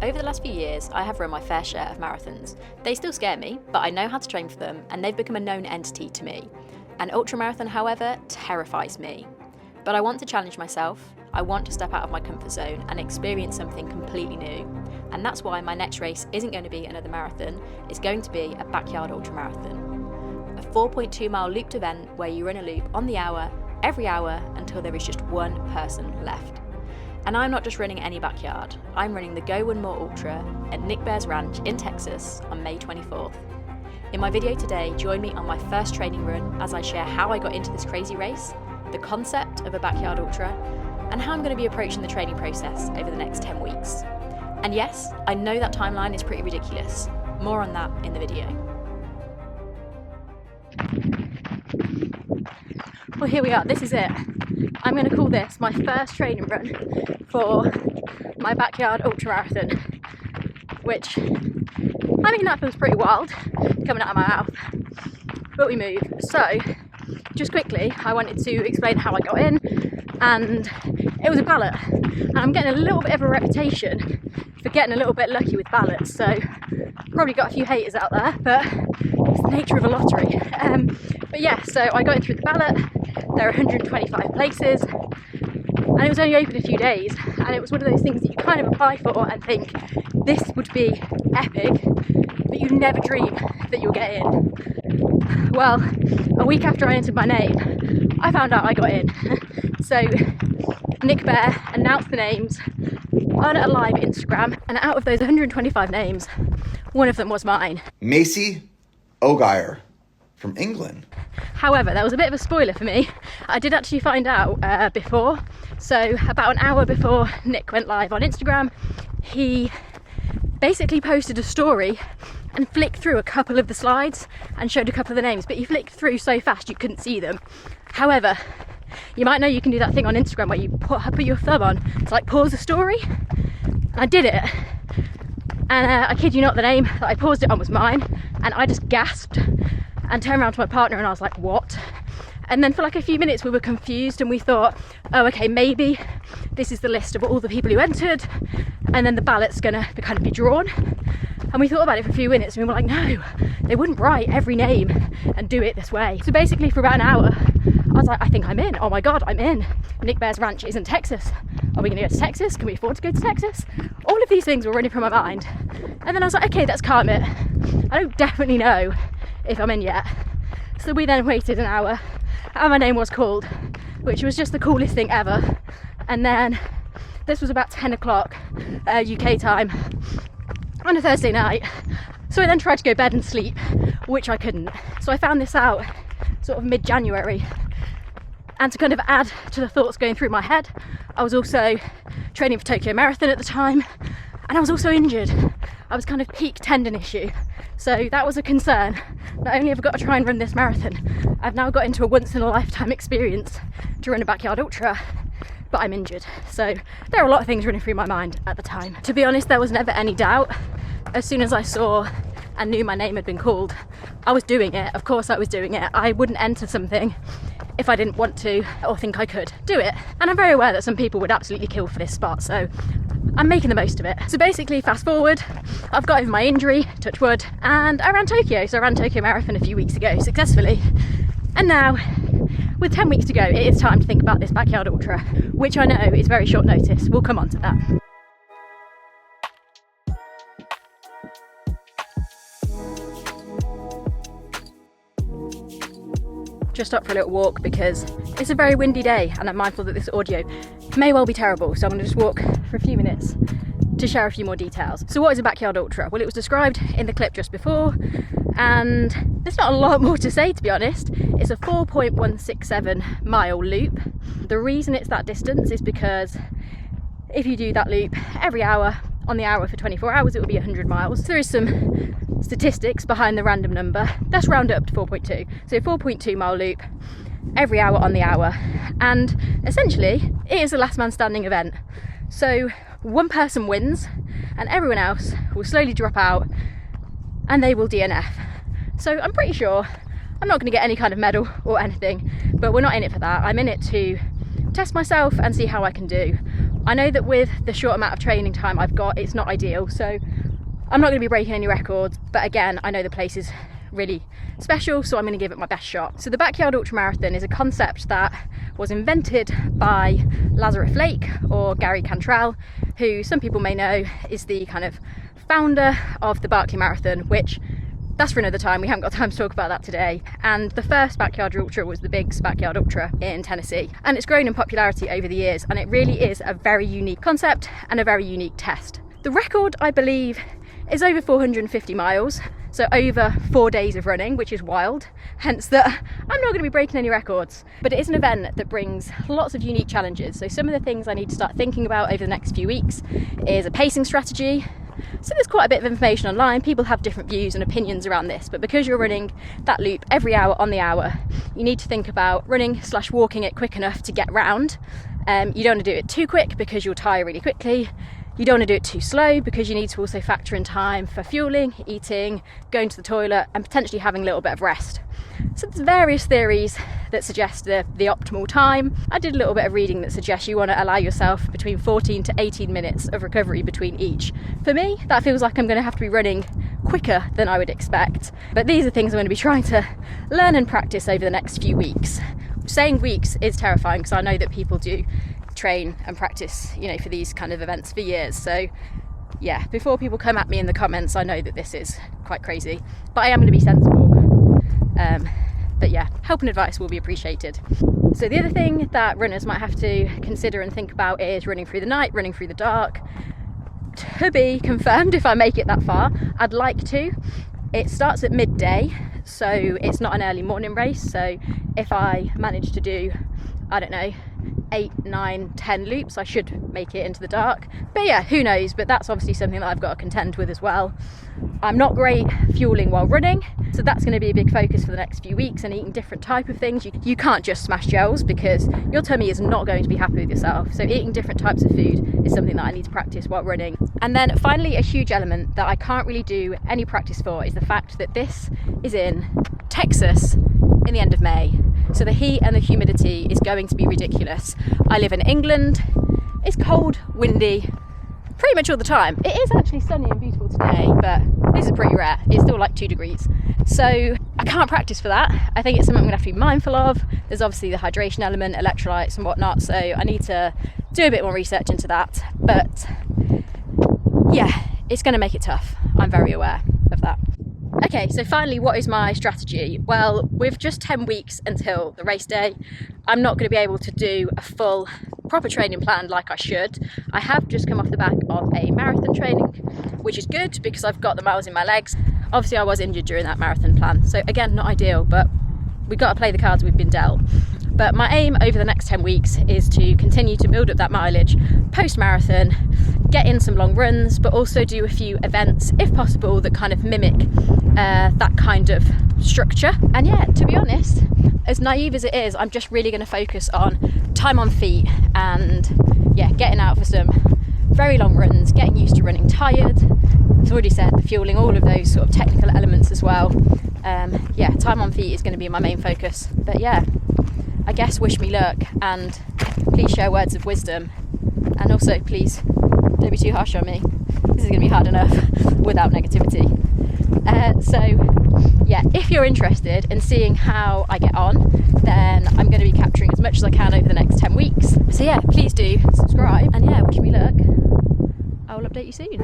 Over the last few years, I have run my fair share of marathons. They still scare me, but I know how to train for them and they've become a known entity to me. An ultramarathon, however, terrifies me. But I want to challenge myself, I want to step out of my comfort zone and experience something completely new. And that's why my next race isn't going to be another marathon, it's going to be a backyard ultramarathon. A 4.2 mile looped event where you run a loop on the hour, every hour, until there is just one person left. And I'm not just running any backyard, I'm running the Go One More Ultra at Nick Bear's Ranch in Texas on May 24th. In my video today, join me on my first training run as I share how I got into this crazy race, the concept of a backyard ultra, and how I'm going to be approaching the training process over the next 10 weeks. And yes, I know that timeline is pretty ridiculous. More on that in the video. Well, here we are, this is it. I'm going to call this my first training run for my backyard ultramarathon, which, I mean, that feels pretty wild coming out of my mouth, but we move. So, just quickly, I wanted to explain how I got in, and it was a ballot, and I'm getting a little bit of a reputation for getting a little bit lucky with ballots, so probably got a few haters out there, but it's the nature of a lottery. But yeah, so I got in through the ballot. There are 125 places, and it was only open a few days, and it was one of those things that you kind of apply for and think this would be epic, but you never dream that you'll get in. Well, a week after I entered my name, I found out I got in. So Nick Bear announced the names on a live Instagram, and out of those 125 names, one of them was mine. Macy O'Geyer from England. However, there was a bit of a spoiler for me. I did actually find out before. So about an hour before Nick went live on Instagram, he basically posted a story and flicked through a couple of the slides and showed a couple of the names, but he flicked through so fast you couldn't see them. However, you might know you can do that thing on Instagram where you put your thumb on to like pause a story. And I did it, and I kid you not, the name that I paused it on was mine, and I just gasped and turned around to my partner and I was like, what? And then for like a few minutes we were confused and we thought, oh okay, maybe this is the list of all the people who entered and then the ballot's gonna kind of be drawn. And we thought about it for a few minutes and we were like, no, they wouldn't write every name and do it this way. So basically for about an hour, I was like, I think I'm in. Oh my God, I'm in. Nick Bear's Ranch is in Texas. Are we gonna go to Texas? Can we afford to go to Texas? All of these things were running through my mind. And then I was like, okay, let's calm it. I don't definitely know if I'm in yet. So we then waited an hour and my name was called, which was just the coolest thing ever. And then this was about 10 o'clock UK time on a Thursday night. So I then tried to go to bed and sleep, which I couldn't. So I found this out sort of mid-January. And to kind of add to the thoughts going through my head, I was also training for Tokyo Marathon at the time, and I was also injured. I was kind of peak tendon issue. So that was a concern. Not only have I got to try and run this marathon, I've now got into a once in a lifetime experience to run a backyard ultra, but I'm injured. So there are a lot of things running through my mind at the time. To be honest, there was never any doubt. As soon as I saw and knew my name had been called, I was doing it. Of course I was doing it. I wouldn't enter something if I didn't want to or think I could do it. And I'm very aware that some people would absolutely kill for this spot, so I'm making the most of it. So basically, fast forward, I've got over my injury, touch wood, and I ran Tokyo. So I ran Tokyo Marathon a few weeks ago successfully. And now, with 10 weeks to go, it is time to think about this backyard ultra, which I know is very short notice. We'll come on to that. Just up for a little walk because it's a very windy day and I'm mindful that this audio may well be terrible, so I'm going to just walk for a few minutes to share a few more details. So what is a backyard ultra? Well, it was described in the clip just before and there's not a lot more to say, to be honest. It's a 4.167 mile loop. The reason it's that distance is because if you do that loop every hour on the hour for 24 hours, it will be 100 miles. There is some statistics behind the random number. Let's round it up to 4.2. So 4.2 mile loop every hour on the hour. And essentially, it is a last man standing event. So one person wins and everyone else will slowly drop out and they will DNF. So I'm pretty sure I'm not going to get any kind of medal or anything, but we're not in it for that. I'm in it to test myself and see how I can do. I know that with the short amount of training time I've got, it's not ideal, so I'm not going to be breaking any records, but again, I know the place is really special, so I'm going to give it my best shot. So the Backyard Ultramarathon is a concept that was invented by Lazarus Lake, or Gary Cantrell, who some people may know is the kind of founder of the Barkley Marathon, which that's for another time, we haven't got time to talk about that today. And the first Backyard Ultra was the Biggs Backyard Ultra in Tennessee, and it's grown in popularity over the years, and it really is a very unique concept and a very unique test. The record, I believe, is over 450 miles, so over 4 days of running, which is wild, hence that I'm not going to be breaking any records. But it is an event that brings lots of unique challenges, so some of the things I need to start thinking about over the next few weeks is a pacing strategy. So there's quite a bit of information online, people have different views and opinions around this, but because you're running that loop every hour on the hour, you need to think about running/walking it quick enough to get round. You don't want to do it too quick because you'll tire really quickly. You don't want to do it too slow because you need to also factor in time for fueling, eating, going to the toilet, and potentially having a little bit of rest. So there's various theories that suggest the optimal time. I did a little bit of reading that suggests you want to allow yourself between 14 to 18 minutes of recovery between each. For me, that feels like I'm going to have to be running quicker than I would expect. But these are things I'm going to be trying to learn and practice over the next few weeks. Saying weeks is terrifying because I know that people do train and practice, you know, for these kind of events for years. So yeah, before people come at me in the comments, I know that this is quite crazy, but I am going to be sensible. But yeah, help and advice will be appreciated. So the other thing that runners might have to consider and think about is running through the night, running through the dark. To be confirmed if I make it that far. I'd like to. It starts at midday, so it's not an early morning race. So if I manage to do, I don't know, 8, 9, 10 loops, I should make it into the dark. But yeah, who knows? But that's obviously something that I've got to contend with as well. I'm not great fueling while running, so that's going to be a big focus for the next few weeks, and eating different type of things. You can't just smash gels because your tummy is not going to be happy with yourself. So eating different types of food is something that I need to practice while running. And then finally, a huge element that I can't really do any practice for is the fact that this is in Texas in the end of May. So the heat and the humidity is going to be ridiculous. I live in England. It's cold, windy, pretty much all the time. It is actually sunny and beautiful today, but this is pretty rare. It's still like 2 degrees. So I can't practice for that. I think it's something I'm gonna have to be mindful of. There's obviously the hydration element, electrolytes and whatnot, so I need to do a bit more research into that. But yeah, it's gonna make it tough. I'm very aware of that. Okay, so finally, what is my strategy? Well, with just 10 weeks until the race day, I'm not going to be able to do a full proper training plan like I should. I have just come off the back of a marathon training, which is good because I've got the miles in my legs. Obviously I was injured during that marathon plan, so again, not ideal, but we've got to play the cards we've been dealt. But my aim over the next 10 weeks is to continue to build up that mileage post-marathon, get in some long runs, but also do a few events, if possible, that kind of mimic that kind of structure. And yeah, to be honest, as naive as it is, I'm just really going to focus on time on feet and yeah, getting out for some very long runs, getting used to running tired. I've already said the fueling, all of those sort of technical elements as well. Yeah, time on feet is going to be my main focus. But yeah, I guess wish me luck, and please share words of wisdom, and also please don't be too harsh on me. This is going to be hard enough without negativity. So yeah, if you're interested in seeing how I get on, then I'm going to be capturing as much as I can over the next 10 weeks. So yeah, please do subscribe, and yeah, wish me luck. I will update you soon.